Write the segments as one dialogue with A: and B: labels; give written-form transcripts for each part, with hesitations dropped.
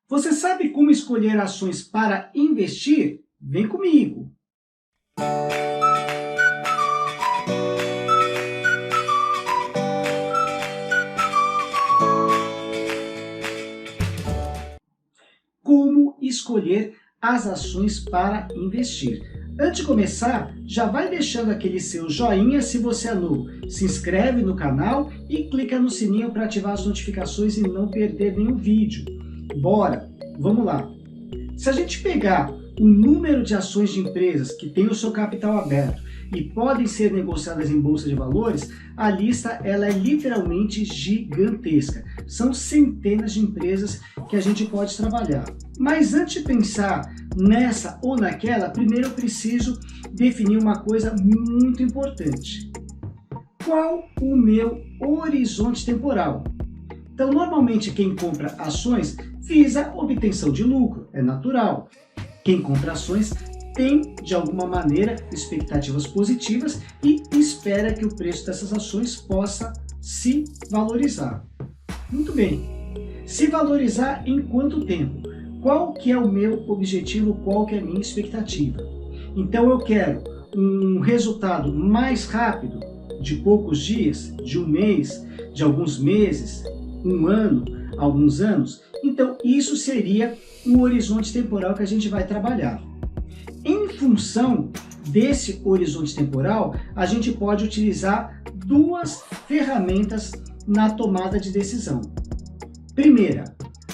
A: Você sabe como escolher ações para investir? Vem comigo! Como escolher as ações para investir? Antes de começar, já vai deixando aquele seu joinha se você é novo. Se inscreve no canal e clica no sininho para ativar as notificações e não perder nenhum vídeo. Bora, vamos lá. Se a gente pegar o número de ações de empresas que têm o seu capital aberto e podem ser negociadas em bolsa de valores, a lista ela é literalmente gigantesca. São centenas de empresas que a gente pode trabalhar. Mas antes de pensar nessa ou naquela, primeiro eu preciso definir uma coisa muito importante. Qual o meu horizonte temporal? Então, normalmente quem compra ações visa obtenção de lucro, é natural. Quem compra ações tem, de alguma maneira, expectativas positivas e espera que o preço dessas ações possa se valorizar. Muito bem. Se valorizar em quanto tempo? Qual que é o meu objetivo? Qual que é a minha expectativa? Então eu quero um resultado mais rápido, de poucos dias, de um mês, de alguns meses, um ano, alguns anos. Então isso seria o horizonte temporal que a gente vai trabalhar. Em função desse horizonte temporal, a gente pode utilizar duas ferramentas na tomada de decisão. Primeira,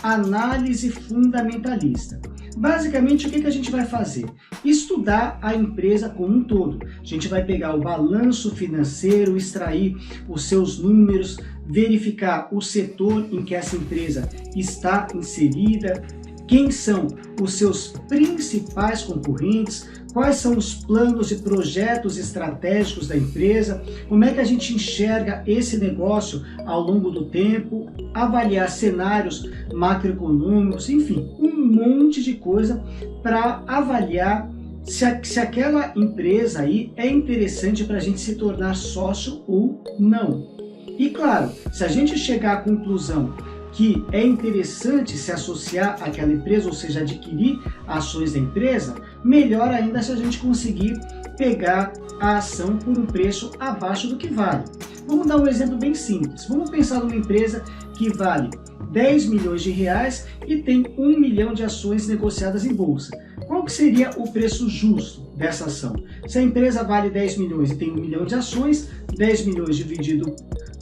A: análise fundamentalista. Basicamente, o que a gente vai fazer? Estudar a empresa como um todo. A gente vai pegar o balanço financeiro, extrair os seus números, verificar o setor em que essa empresa está inserida, quem são os seus principais concorrentes, quais são os planos e projetos estratégicos da empresa, como é que a gente enxerga esse negócio ao longo do tempo, avaliar cenários macroeconômicos, enfim, um monte de coisa para avaliar se aquela empresa aí é interessante para a gente se tornar sócio ou não. E claro, se a gente chegar à conclusão que é interessante se associar àquela empresa, ou seja, adquirir ações da empresa, melhor ainda se a gente conseguir pegar a ação por um preço abaixo do que vale. Vamos dar um exemplo bem simples. Vamos pensar numa empresa que vale 10 milhões de reais e tem 1 milhão de ações negociadas em bolsa. Qual que seria o preço justo dessa ação? Se a empresa vale 10 milhões e tem 1 milhão de ações, 10 milhões dividido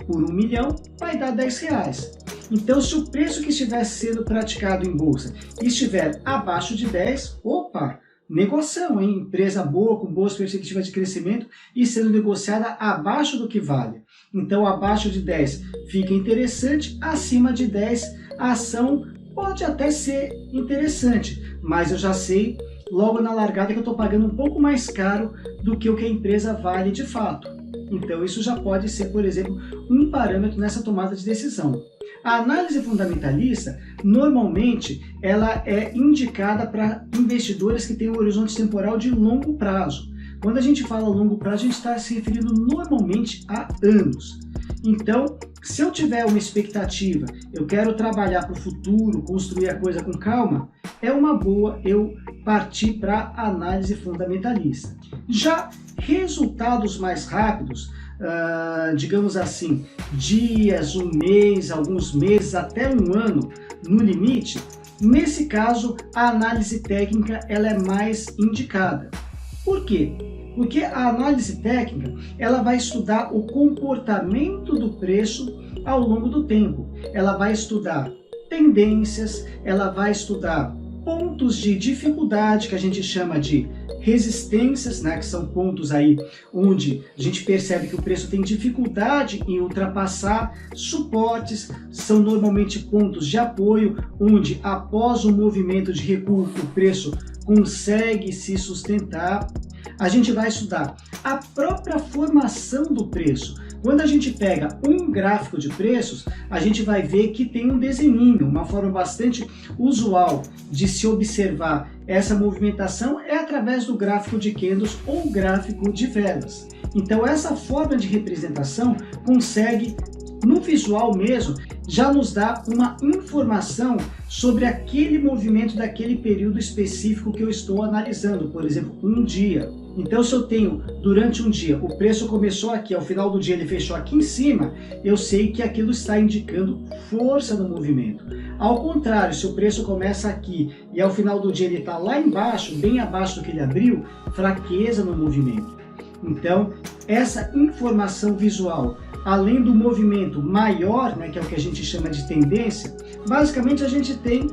A: por 1 milhão vai dar 10 reais. Então, se o preço que estiver sendo praticado em bolsa estiver abaixo de 10, opa, negociação, hein? Empresa boa, com boas perspectivas de crescimento e sendo negociada abaixo do que vale. Então, abaixo de 10 fica interessante, acima de 10 a ação pode até ser interessante, mas eu já sei logo na largada que eu estou pagando um pouco mais caro do que o que a empresa vale de fato. Então, isso já pode ser, por exemplo, um parâmetro nessa tomada de decisão. A análise fundamentalista, normalmente, ela é indicada para investidores que têm um horizonte temporal de longo prazo. Quando a gente fala longo prazo, a gente está se referindo normalmente a anos. Então, se eu tiver uma expectativa, eu quero trabalhar para o futuro, construir a coisa com calma, é uma boa eu partir para a análise fundamentalista. Já resultados mais rápidos, digamos assim, dias, um mês, alguns meses, até um ano no limite, nesse caso a análise técnica ela é mais indicada. Por quê? Porque a análise técnica ela vai estudar o comportamento do preço ao longo do tempo. Ela vai estudar tendências, ela vai estudar pontos de dificuldade que a gente chama de resistências, né, que são pontos aí onde a gente percebe que o preço tem dificuldade em ultrapassar. Suportes são normalmente pontos de apoio, onde após um movimento de recuo o preço consegue se sustentar. A gente vai estudar a própria formação do preço. Quando a gente pega um gráfico de preços, a gente vai ver que tem um desenho, uma forma bastante usual de se observar essa movimentação é através do gráfico de candles ou gráfico de velas. Então essa forma de representação consegue No visual mesmo, já nos dá uma informação sobre aquele movimento daquele período específico que eu estou analisando, por exemplo, um dia. Então, se eu tenho, durante um dia, o preço começou aqui, ao final do dia ele fechou aqui em cima, eu sei que aquilo está indicando força no movimento. Ao contrário, se o preço começa aqui e ao final do dia ele está lá embaixo, bem abaixo do que ele abriu, fraqueza no movimento. Então, essa informação visual, além do movimento maior, né, que é o que a gente chama de tendência, basicamente a gente tem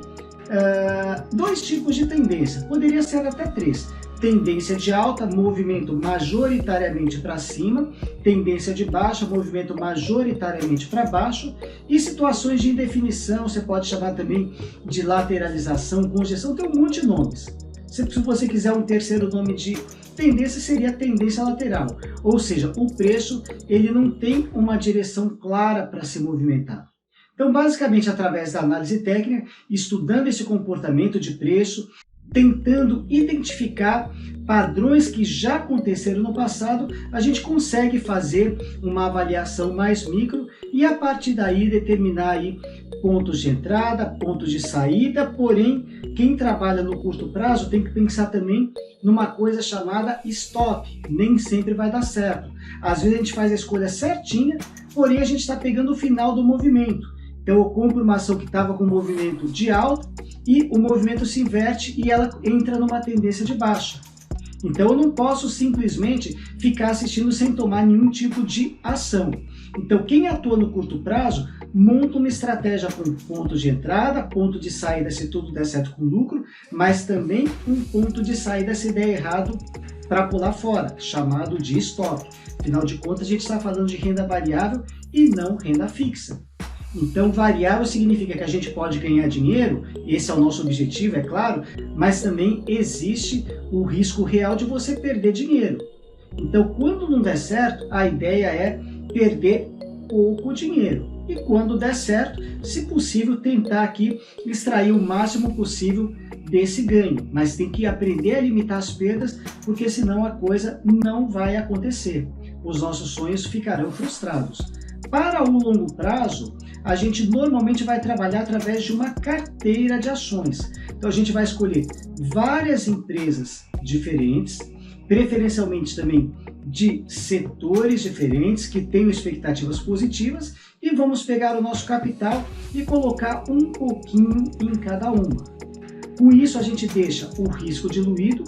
A: dois tipos de tendência, poderia ser até três. Tendência de alta, movimento majoritariamente para cima, tendência de baixa, movimento majoritariamente para baixo, e situações de indefinição, você pode chamar também de lateralização, conjecção, tem um monte de nomes. Se você quiser um terceiro nome de tendência, seria tendência lateral, ou seja, o preço ele não tem uma direção clara para se movimentar. Então, basicamente, através da análise técnica, estudando esse comportamento de preço, tentando identificar padrões que já aconteceram no passado, a gente consegue fazer uma avaliação mais micro e a partir daí determinar aí pontos de entrada, pontos de saída, porém quem trabalha no curto prazo tem que pensar também numa coisa chamada stop, nem sempre vai dar certo. Às vezes a gente faz a escolha certinha, porém a gente está pegando o final do movimento. Então eu compro uma ação que estava com movimento de alta e o movimento se inverte e ela entra numa tendência de baixa. Então eu não posso simplesmente ficar assistindo sem tomar nenhum tipo de ação. Então quem atua no curto prazo monta uma estratégia com ponto de entrada, ponto de saída se tudo der certo com lucro, mas também um ponto de saída se der errado para pular fora, chamado de stop. Afinal de contas a gente está falando de renda variável e não renda fixa. Então, variável significa que a gente pode ganhar dinheiro, esse é o nosso objetivo, é claro, mas também existe o risco real de você perder dinheiro. Então, quando não der certo, a ideia é perder pouco dinheiro. E quando der certo, se possível, tentar aqui extrair o máximo possível desse ganho. Mas tem que aprender a limitar as perdas, porque senão a coisa não vai acontecer. Os nossos sonhos ficarão frustrados. Para o longo prazo, a gente normalmente vai trabalhar através de uma carteira de ações. Então a gente vai escolher várias empresas diferentes, preferencialmente também de setores diferentes que tenham expectativas positivas e vamos pegar o nosso capital e colocar um pouquinho em cada uma. Com isso a gente deixa o risco diluído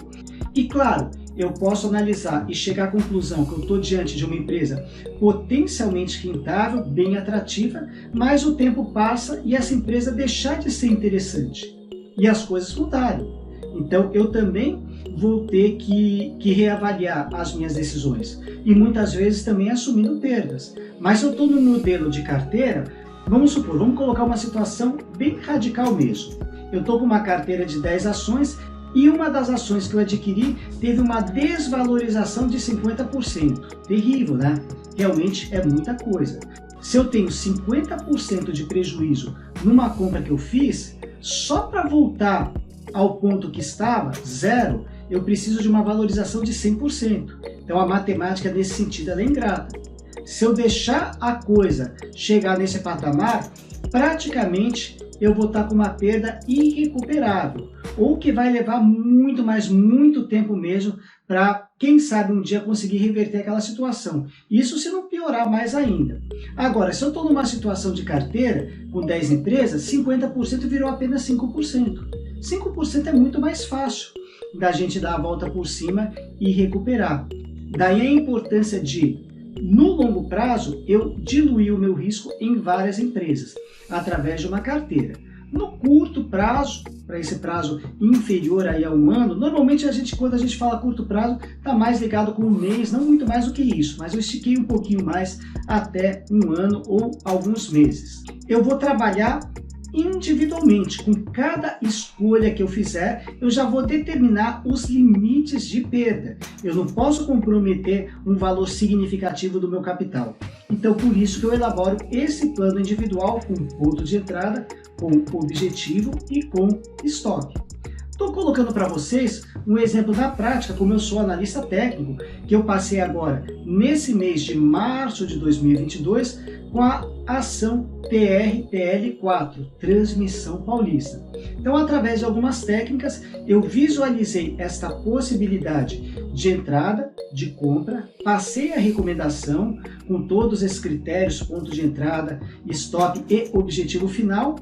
A: e, claro, eu posso analisar e chegar à conclusão que eu estou diante de uma empresa potencialmente rentável, bem atrativa, mas o tempo passa e essa empresa deixar de ser interessante e as coisas mudarem. Então eu também vou ter que reavaliar as minhas decisões e muitas vezes também assumindo perdas. Mas se eu estou no modelo de carteira, vamos supor, vamos colocar uma situação bem radical mesmo. Eu estou com uma carteira de 10 ações e uma das ações que eu adquiri teve uma desvalorização de 50%. Terrível, né? Realmente é muita coisa. Se eu tenho 50% de prejuízo numa compra que eu fiz, só para voltar ao ponto que estava, zero, eu preciso de uma valorização de 100%. Então a matemática nesse sentido ela é ingrata. Se eu deixar a coisa chegar nesse patamar, praticamente eu vou estar com uma perda irrecuperável, ou que vai levar muito, mas muito tempo mesmo para, quem sabe, um dia conseguir reverter aquela situação. Isso se não piorar mais ainda. Agora, se eu estou numa situação de carteira, com 10 empresas, 50% virou apenas 5%. 5% é muito mais fácil da gente dar a volta por cima e recuperar. Daí a importância de, no longo prazo, eu diluir o meu risco em várias empresas, através de uma carteira. No curto prazo, para esse prazo inferior aí a um ano, normalmente quando a gente fala curto prazo, está mais ligado com um mês, não muito mais do que isso, mas eu estiquei um pouquinho mais até um ano ou alguns meses. Eu vou trabalhar individualmente, com cada escolha que eu fizer, eu já vou determinar os limites de perda. Eu não posso comprometer um valor significativo do meu capital. Então, por isso que eu elaboro esse plano individual com ponto de entrada, com objetivo e com stop. Estou colocando para vocês um exemplo da prática, como eu sou analista técnico, que eu passei agora nesse mês de março de 2022 com a ação TRTL4, Transmissão Paulista. Então, através de algumas técnicas, eu visualizei esta possibilidade de entrada, de compra, passei a recomendação com todos esses critérios, ponto de entrada, stop e objetivo final,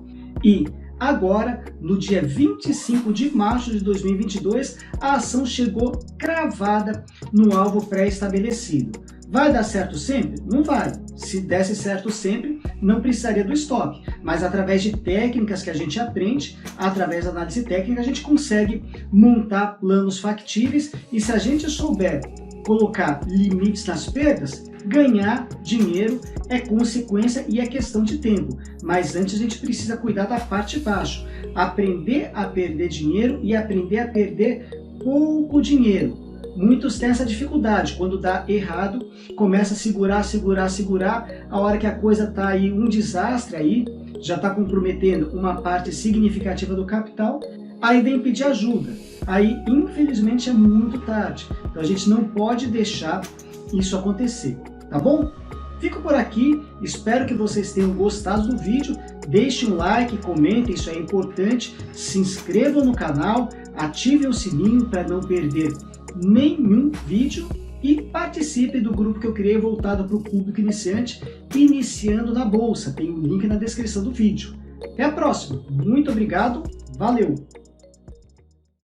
A: e agora, no dia 25 de março de 2022, a ação chegou cravada no alvo pré-estabelecido. Vai dar certo sempre? Não vai. Se desse certo sempre, não precisaria do stop. Mas através de técnicas que a gente aprende, através da análise técnica, a gente consegue montar planos factíveis, e se a gente souber colocar limites nas perdas, ganhar dinheiro é consequência e é questão de tempo. Mas antes a gente precisa cuidar da parte de baixo, aprender a perder dinheiro e aprender a perder pouco dinheiro. Muitos têm essa dificuldade, quando dá errado, começa a segurar, a hora que a coisa está aí um desastre, aí já está comprometendo uma parte significativa do capital, aí vem pedir ajuda. Aí, infelizmente, é muito tarde. Então a gente não pode deixar isso acontecer, tá bom? Fico por aqui, espero que vocês tenham gostado do vídeo, deixem um like, comentem, isso é importante, se inscrevam no canal, ativem o sininho para não perder nenhum vídeo e participem do grupo que eu criei voltado para o público iniciante, iniciando na Bolsa. Tem um link na descrição do vídeo. Até a próxima. Muito obrigado. Valeu!